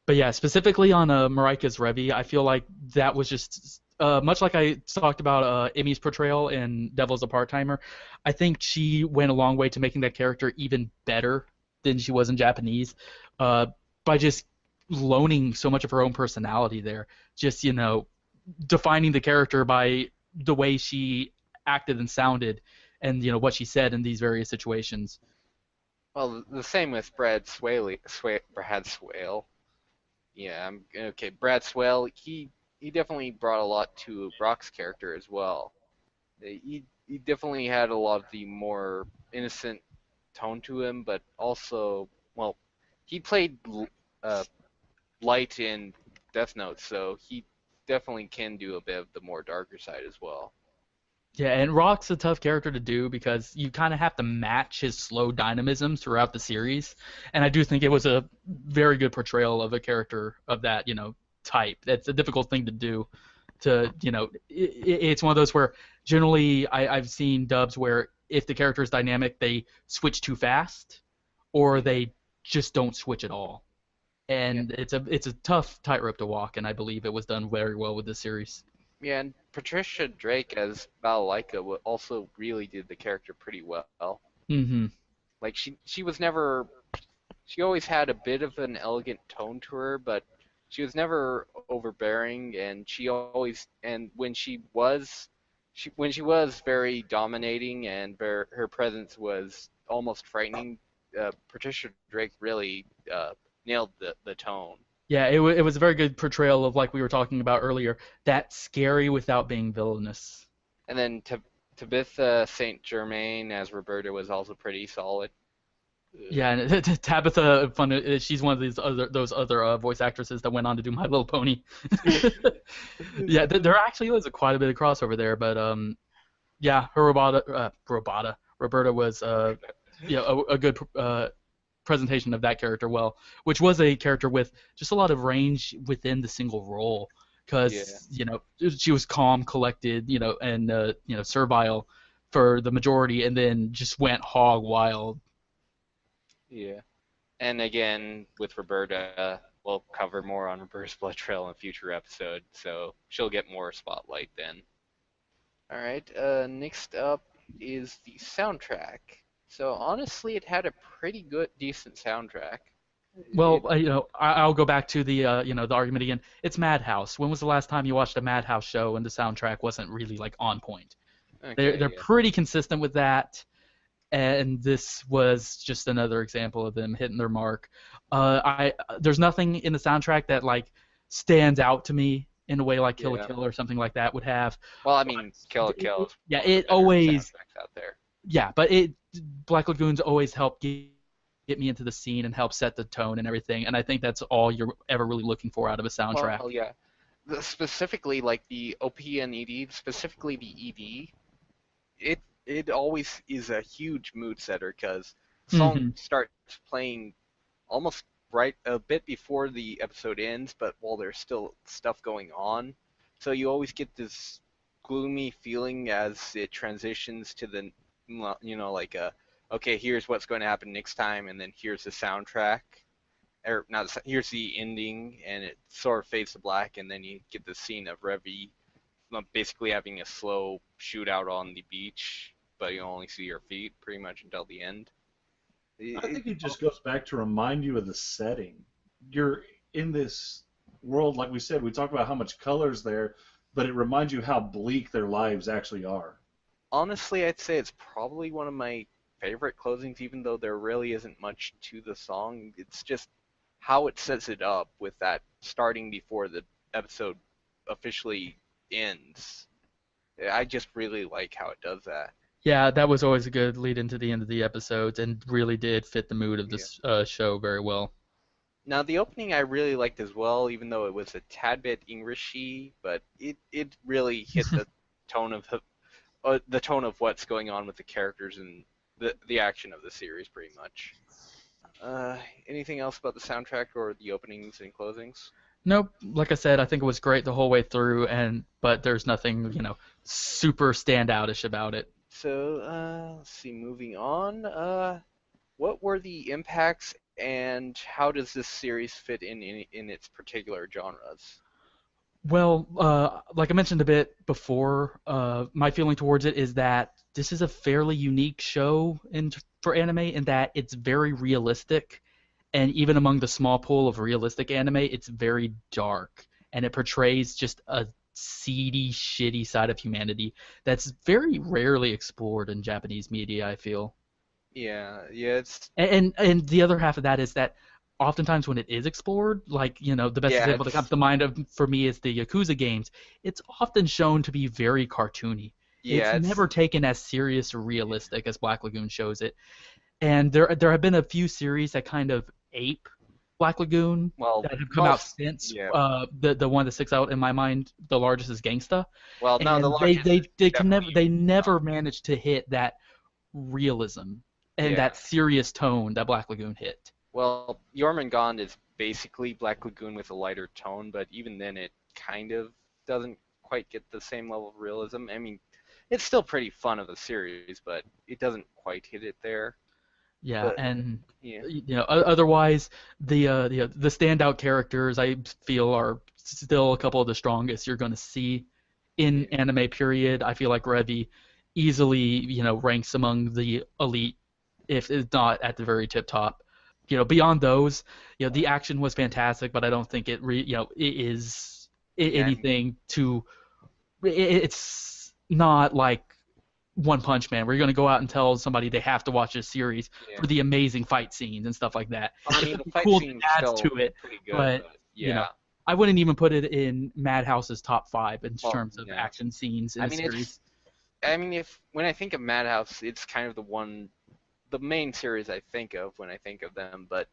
But yeah, specifically on Marika's Revy, I feel like that was just much like I talked about Emmy's portrayal in Devil's a Part-Timer. I think she went a long way to making that character even better than she was in Japanese by just loaning so much of her own personality there. Just defining the character by the way she acted and sounded, and what she said in these various situations. Well, the same with Brad Swale. Yeah, okay. Brad Swale, he definitely brought a lot to Brock's character as well. He definitely had a lot of the more innocent tone to him, but also, well, he played uh, light in Death Note, so he definitely can do a bit of the more darker side as well. Yeah, and Rock's a tough character to do because you kind of have to match his slow dynamism throughout the series, and I do think it was a very good portrayal of a character of that, type. That's a difficult thing to do. It's one of those where generally I've seen dubs where if the character is dynamic, they switch too fast, or they just don't switch at all. And it's a tough tightrope to walk, and I believe it was done very well with this series. Yeah, and Patricia Drake as Balalaika also really did the character pretty well. Mm-hmm. Like she was never she always had a bit of an elegant tone to her, but she was never overbearing, and she always and when she was very dominating and her presence was almost frightening. Patricia Drake really nailed the tone. Yeah, it was a very good portrayal of, like we were talking about earlier, that scary without being villainous. And then Tabitha St. Germain as Roberta was also pretty solid. Yeah, and Tabitha, she's one of those other voice actresses that went on to do My Little Pony. Yeah, there actually was quite a bit of crossover there, but yeah, her Roberta was a good presentation of that character, which was a character with just a lot of range within the single role, because she was calm, collected, and servile for the majority, and then just went hog wild. Yeah. And again, with Roberta, we'll cover more on Roberta's Blood Trail in a future episode, so she'll get more spotlight then. Alright, next up is the soundtrack. So honestly, it had a pretty good, decent soundtrack. Well, I'll go back to the the argument again. It's Madhouse. When was the last time you watched a Madhouse show and the soundtrack wasn't really like on point? They're pretty consistent with that. And this was just another example of them hitting their mark. There's nothing in the soundtrack that like stands out to me in a way like Kill la Kill or something like that would have. Well, I mean, Kill la Kill. Yeah, it always. Out there. Yeah, but Black Lagoon's always helped get me into the scene and help set the tone and everything. And I think that's all you're ever really looking for out of a soundtrack. Well, yeah. Specifically, like the OP and ED, specifically the ED, it always is a huge mood setter because the song starts playing almost right a bit before the episode ends, but while there's still stuff going on. So you always get this gloomy feeling as it transitions to the, like okay, here's what's going to happen next time, and then here's the soundtrack. Or not, here's the ending, and it sort of fades to black, and then you get the scene of Revy basically having a slow shootout on the beach, but you only see your feet pretty much until the end. I think it just goes back to remind you of the setting. You're in this world, like we said, we talk about how much color's there, but it reminds you how bleak their lives actually are. Honestly, I'd say it's probably one of my favorite closings, even though there really isn't much to the song. It's just how it sets it up with that starting before the episode officially ends. I just really like how it does that. Yeah, that was always a good lead into the end of the episodes and really did fit the mood of this show very well. Now, the opening I really liked as well, even though it was a tad bit Englishy, but it really hit the tone of what's going on with the characters and the action of the series, pretty much. Anything else about the soundtrack or the openings and closings? Nope. Like I said, I think it was great the whole way through, but there's nothing super standoutish about it. So let's see. Moving on. What were the impacts, and how does this series fit in its particular genres? Well, like I mentioned a bit before, my feeling towards it is that this is a fairly unique show for anime in that it's very realistic, and even among the small pool of realistic anime, it's very dark, and it portrays just a seedy, shitty side of humanity that's very rarely explored in Japanese media, I feel. Yeah, it's... And the other half of that is that oftentimes when it is explored, like, the best example that comes to mind for me is the Yakuza games, it's often shown to be very cartoony. Yeah, it's never taken as serious or realistic as Black Lagoon shows it. And there have been a few series that kind of ape Black Lagoon that have come out since. Yeah. The one that sticks out in my mind, the largest is Gangsta. Well, no, the largest they never managed to hit that realism and that serious tone that Black Lagoon hit. Well, Jormungand is basically Black Lagoon with a lighter tone, but even then it kind of doesn't quite get the same level of realism. I mean, it's still pretty fun of a series, but it doesn't quite hit it there. Yeah, But and yeah, otherwise the standout characters I feel are still a couple of the strongest you're going to see in yeah, anime period. I feel like Revi easily ranks among the elite, if it's not at the very tip top. Beyond those, the action was fantastic, but I don't think it is yeah. anything to. It's not like One Punch Man, where you're going to go out and tell somebody they have to watch this series Yeah. for the amazing fight scenes and stuff like that. I It's mean, the pretty fight cool and it scene's adds to still it, pretty good, but but you know, yeah. I wouldn't even put it in Madhouse's top five in Well, terms of no. action scenes in I a mean, series. if when I think of Madhouse, it's kind of the main series I think of when I think of them, but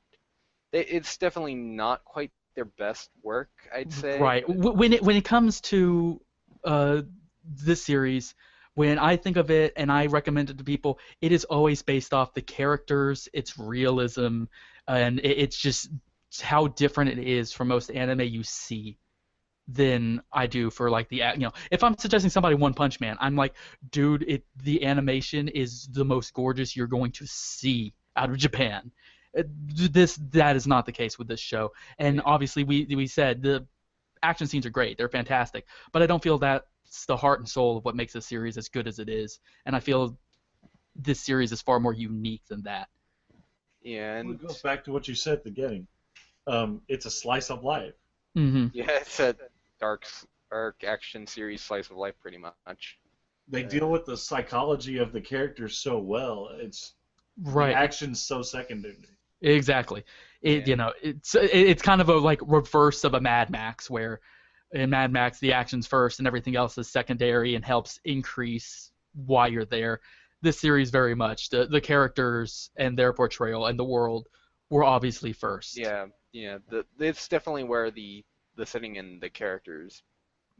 it's definitely not quite their best work, I'd say. Right. When it comes to uh, this series, when I think of it and I recommend it to people, it is always based off the characters, its realism, and it's just how different it is from most anime you see than I do for like if I'm suggesting somebody One Punch Man, I'm like, dude, the animation is the most gorgeous you're going to see out of Japan. That is not the case with this show, and Yeah. obviously we said the action scenes are great, they're fantastic, but I don't feel that's the heart and soul of what makes this series as good as it is, and I feel this series is far more unique than that. Yeah, Well, and it goes back to what you said at the beginning. It's a slice of life. Hmm. yeah, it's a dark, dark action series slice of life, pretty much. They Uh, deal with the psychology of the characters so well. It's the Right. action's so secondary. Exactly. yeah, It's kind of a like reverse of a Mad Max, where in Mad Max the action's first and everything else is secondary and helps increase why you're there. This series very much the characters and their portrayal and the world were obviously first. yeah. It's definitely where the setting and the characters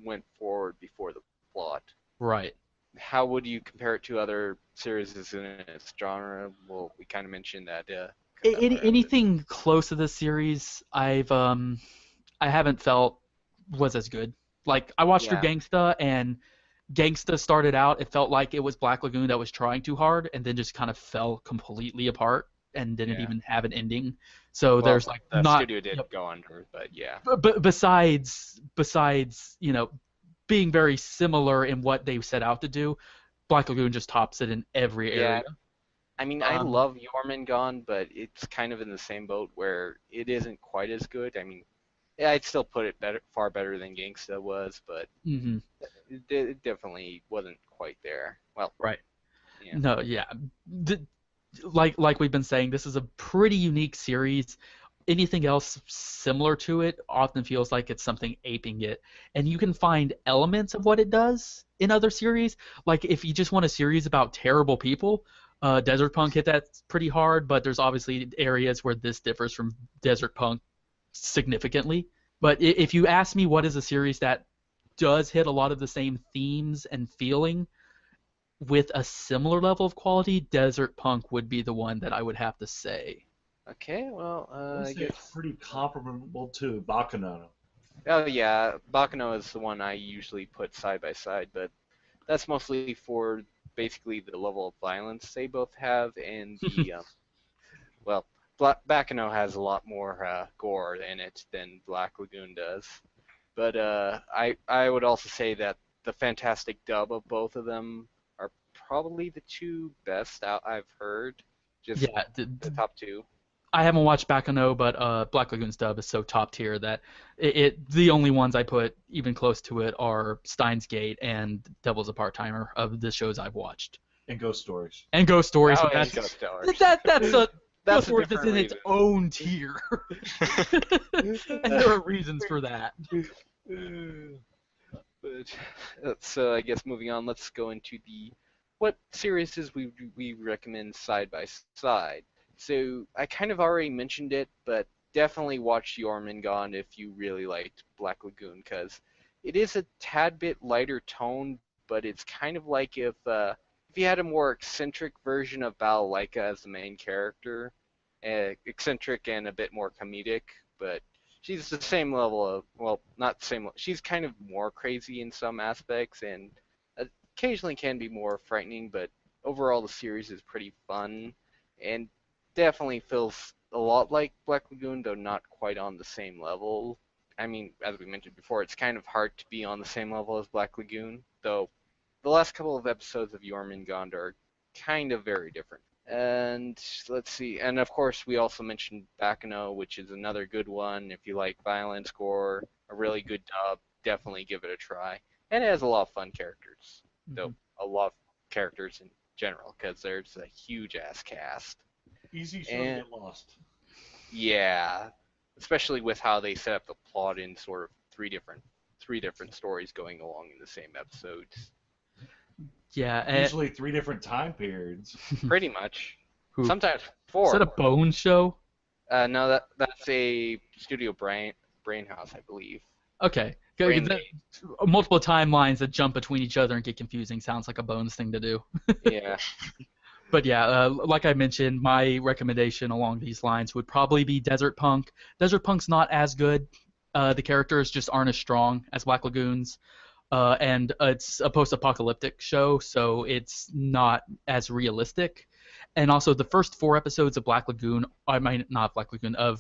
went forward before the plot. Right. How would you compare it to other series in its genre? Well, we kind of mentioned that. Anything close to this series, I haven't felt was as good. Like I watched through Yeah, Gangsta, and Gangsta started out, it felt like it was Black Lagoon that was trying too hard, and then just kind of fell completely apart and didn't yeah. even have an ending. So Well, there's like the not, studio did go under, but yeah, but besides being very similar in what they set out to do, Black Lagoon just tops it in every yeah. area. I mean, I Um, love Jormungand, but it's kind of in the same boat where it isn't quite as good. I mean, yeah, I'd still put it far better than Gangsta was, but mhm, it definitely wasn't quite there. Well, right. yeah, No, yeah. D- like we've been saying, this is a pretty unique series. Anything else similar to it often feels like it's something aping it. And you can find elements of what it does in other series. Like if you just want a series about terrible people, Desert Punk hit that pretty hard, but there's obviously areas where this differs from Desert Punk significantly. But if you ask me what is a series that does hit a lot of the same themes and feeling with a similar level of quality, Desert Punk would be the one that I would have to say. okay, well, I would I say it's guess. pretty comparable to Bacchanal. Oh yeah, Bakano is the one I usually put side by side, but that's mostly for basically the level of violence they both have and the well, Bakano has a lot more gore in it than Black Lagoon does. But I would also say that the fantastic dub of both of them are probably the two best I've heard. Just Yeah, the top two. I haven't watched Baccano, but Black Lagoon's dub is so top tier that the only ones I put even close to it are Steins Gate and Devil's a Part-Timer of the shows I've watched. And Ghost Stories. And Ghost Stories, Oh, but and Ghost Stories. that's a Ghost That's a Stories that's different in its reason. own tier. And there are reasons for that. But so I guess moving on, let's go into the what series we recommend side by side. So I kind of already mentioned it, but definitely watch Jormungand if you really liked Black Lagoon, because it is a tad bit lighter tone, but it's kind of like if you had a more eccentric version of Balalaika as the main character, eccentric and a bit more comedic, but she's the same level of, well, not the same. She's kind of more crazy in some aspects, and occasionally can be more frightening. But overall, the series is pretty fun, and definitely feels a lot like Black Lagoon, though not quite on the same level. I mean, as we mentioned before, it's kind of hard to be on the same level as Black Lagoon, though the last couple of episodes of Jormungand are kind of very different. And let's see, and of course we also mentioned Bakano, which is another good one. If you like violence, gore, a really good dub, definitely give it a try. And it has a lot of fun characters, though a lot of characters in general, because there's a huge ass cast. Easy show to get lost. Yeah, especially with how they set up the plot in sort of three different stories going along in the same episodes. Yeah, Usually 3 different time periods. Pretty much. Sometimes 4. Is that a Bone show? No, that's a Studio Brainhouse, I believe. Okay. Multiple timelines that jump between each other and get confusing sounds like a Bones thing to do. Yeah. But yeah, like I mentioned, my recommendation along these lines would probably be Desert Punk. Desert Punk's not as good. The characters just aren't as strong as Black Lagoon's. And it's a post-apocalyptic show, so it's not as realistic. And also, the first 4 episodes of of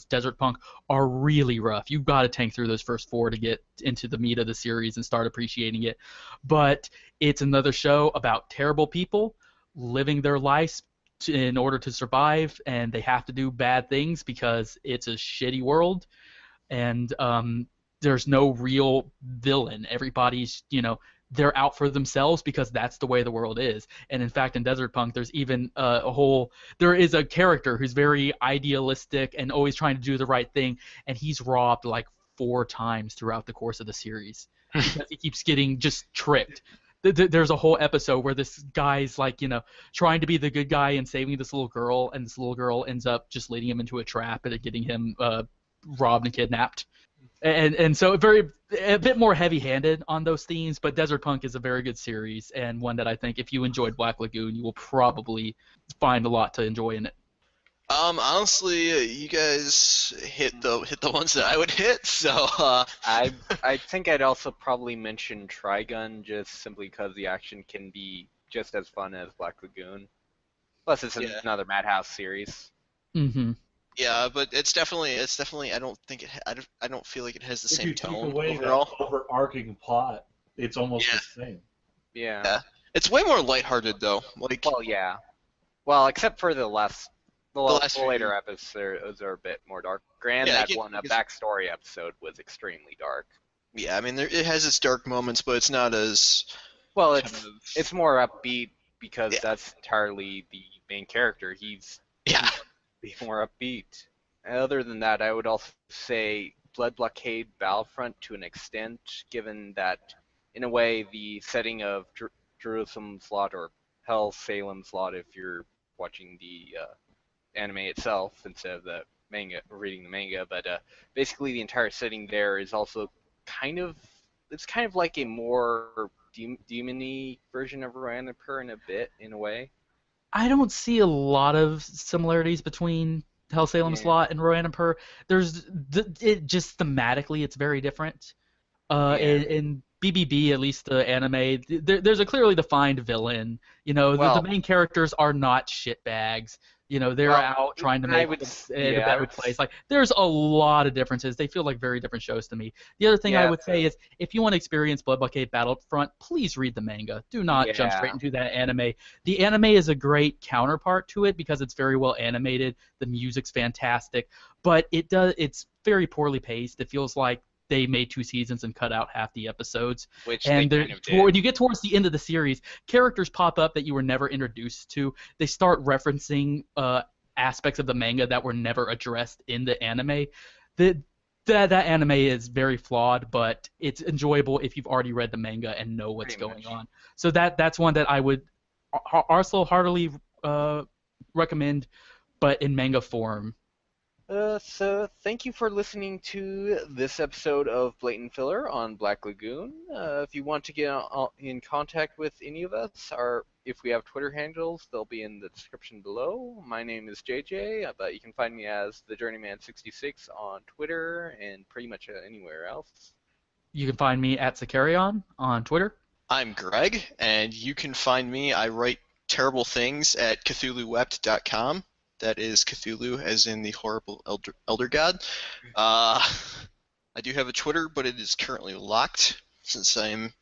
Desert Punk are really rough. You've got to tank through those first 4 to get into the meat of the series and start appreciating it. But it's another show about terrible people living their lives in order to survive, and they have to do bad things because it's a shitty world. And there's no real villain. Everybody's, they're out for themselves because that's the way the world is. And in fact, in Desert Punk, there's even there is a character who's very idealistic and always trying to do the right thing, and he's robbed like 4 times throughout the course of the series because he keeps getting just tricked. There's a whole episode where this guy's like, trying to be the good guy and saving this little girl, and this little girl ends up just leading him into a trap and getting him robbed and kidnapped. And so a bit more heavy-handed on those themes, but Desert Punk is a very good series, and one that I think if you enjoyed Black Lagoon, you will probably find a lot to enjoy in it. Honestly, you guys hit the ones that I would hit, so I think I'd also probably mention Trigun just simply because the action can be just as fun as Black Lagoon. Plus, it's another Madhouse series. Mm-hmm. Yeah, but it's definitely. I don't feel like it has the same tone If you take away overall. that overarching plot, it's almost the same. Yeah. It's way more lighthearted though. Well, yeah. Well, except for the later episodes are a bit more dark. That backstory episode was extremely dark. Yeah, I mean, it has its dark moments, but it's not as. Well, it's more upbeat because that's entirely the main character. He's more upbeat. Other than that, I would also say Blood Blockade Battlefront to an extent, given that, in a way, the setting of Jerusalem's Lot or Hell Salem's Lot, if you're watching the anime itself instead of the manga, reading the manga, but basically the entire setting there is also kind of like a more demon-y version of Roanapur in a way. I don't see a lot of similarities between Hell Salem's Lot and Roanapur. There's just thematically it's very different. In BBB, at least the anime, there's a clearly defined villain. The main characters are not shitbags. They're out trying to make it a better place. Like, there's a lot of differences. They feel like very different shows to me. The other thing I would say is, if you want to experience Blood Blockade Battlefront, please read the manga. Do not jump straight into that anime. The anime is a great counterpart to it because it's very well animated. The music's fantastic, but it's very poorly paced. It feels like they made 2 seasons and cut out half the episodes. When you get towards the end of the series, characters pop up that you were never introduced to. They start referencing aspects of the manga that were never addressed in the anime. That anime is very flawed, but it's enjoyable if you've already read the manga and know what's going on. So that's one that I would also heartily recommend, but in manga form. So thank you for listening to this episode of Blatant Filler on Black Lagoon. If you want to get in contact with any of us, or if we have Twitter handles, they'll be in the description below. My name is JJ, but you can find me as the Journeyman66 on Twitter and pretty much anywhere else. You can find me at Sakarion on Twitter. I'm Greg, and you can find me. I write terrible things at CthulhuWept.com. That is Cthulhu, as in the horrible elder god. I do have a Twitter, but it is currently locked since I'm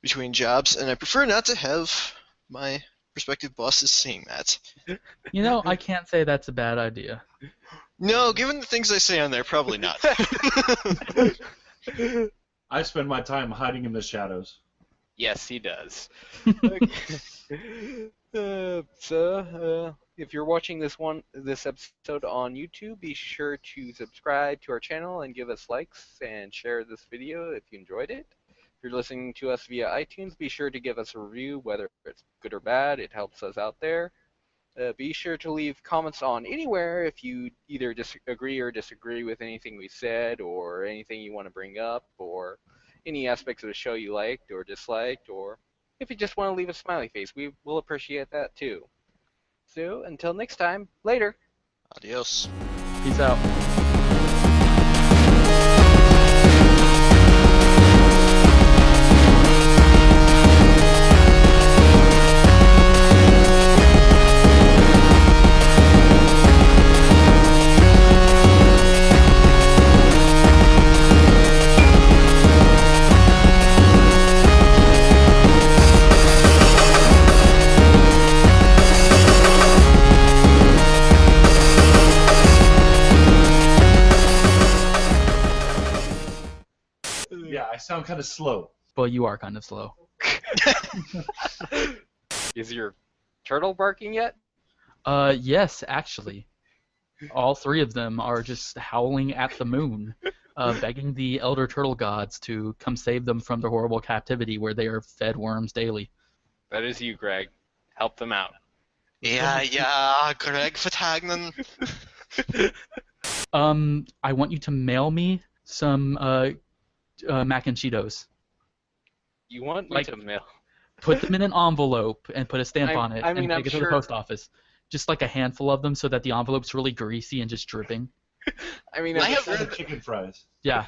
between jobs, and I prefer not to have my prospective bosses seeing that. You know, I can't say that's a bad idea. No, given the things I say on there, probably not. I spend my time hiding in the shadows. Yes, he does. If you're watching this episode on YouTube, be sure to subscribe to our channel and give us likes and share this video if you enjoyed it. If you're listening to us via iTunes, be sure to give us a review, whether it's good or bad. It helps us out there. Be sure to leave comments on anywhere if you either agree or disagree with anything we said, or anything you want to bring up, or any aspects of the show you liked or disliked, or if you just want to leave a smiley face, we will appreciate that too. So, until next time, later. Adios. Peace out. Yeah, I sound kind of slow. Well, you are kind of slow. Is your turtle barking yet? Yes, actually. All three of them are just howling at the moon, begging the elder turtle gods to come save them from their horrible captivity where they are fed worms daily. That is you, Greg. Help them out. Yeah, Greg Vertagnen. I want you to mail me some mac and Cheetos. You want me Like- to mail? Put them in an envelope and put a stamp on it I mean, and I'm take it to the sure- post office. Just like a handful of them so that the envelope's really greasy and just dripping. I mean, I I'm have sure- read- Chicken fries. Yeah.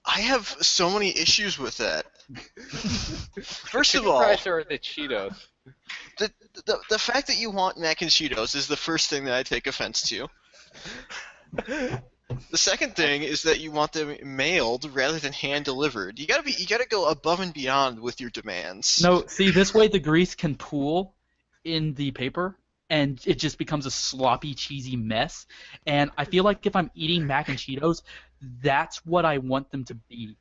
I have so many issues with that. First of chicken all, fries or the Cheetos. the fact that you want mac and Cheetos is the first thing that I take offense to. The second thing is that you want them mailed rather than hand delivered. You gotta go above and beyond with your demands. No, see, this way the grease can pool in the paper, and it just becomes a sloppy, cheesy mess. And I feel like if I'm eating mac and Cheetos, that's what I want them to be.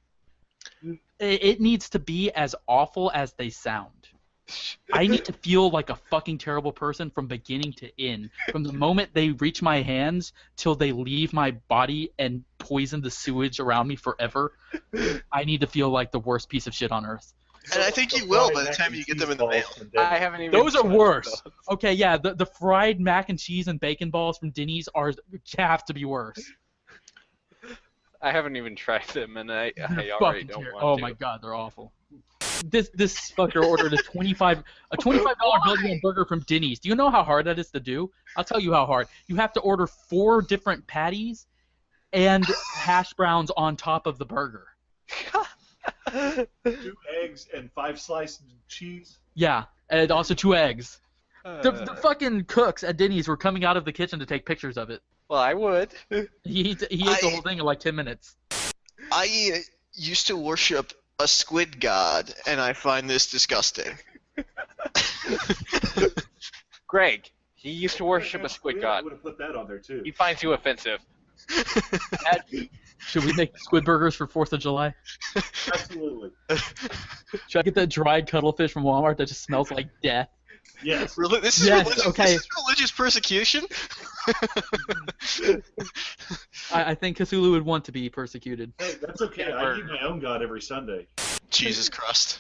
It needs to be as awful as they sound. I need to feel like a fucking terrible person from beginning to end. From the moment they reach my hands till they leave my body and poison the sewage around me forever, I need to feel like the worst piece of shit on earth. And I think you will by the time you get them in the mail. I haven't even. Those are tried worse. those. Okay, yeah, the fried mac and cheese and bacon balls from Denny's have to be worse. I haven't even tried them, and I They're already fucking don't ter- want Oh to. my god, they're awful. This fucker ordered a $25 Belgian burger from Denny's. Do you know how hard that is to do? I'll tell you how hard. You have to order 4 different patties and hash browns on top of the burger. 2 eggs and 5 sliced cheese. Yeah, and also 2 eggs. The fucking cooks at Denny's were coming out of the kitchen to take pictures of it. Well, I would. He ate the whole thing in like 10 minutes. I used to worship a squid god, and I find this disgusting. Greg, he used to worship a squid I god. would have put that on there too. He finds you offensive. Should we make squid burgers for 4th of July? Absolutely. Should I get that dried cuttlefish from Walmart that just smells like death? Yes. This is Yes, religious, okay. this is religious persecution? I think Cthulhu would want to be persecuted. Hey, that's okay. I eat my own god every Sunday. Jesus Christ.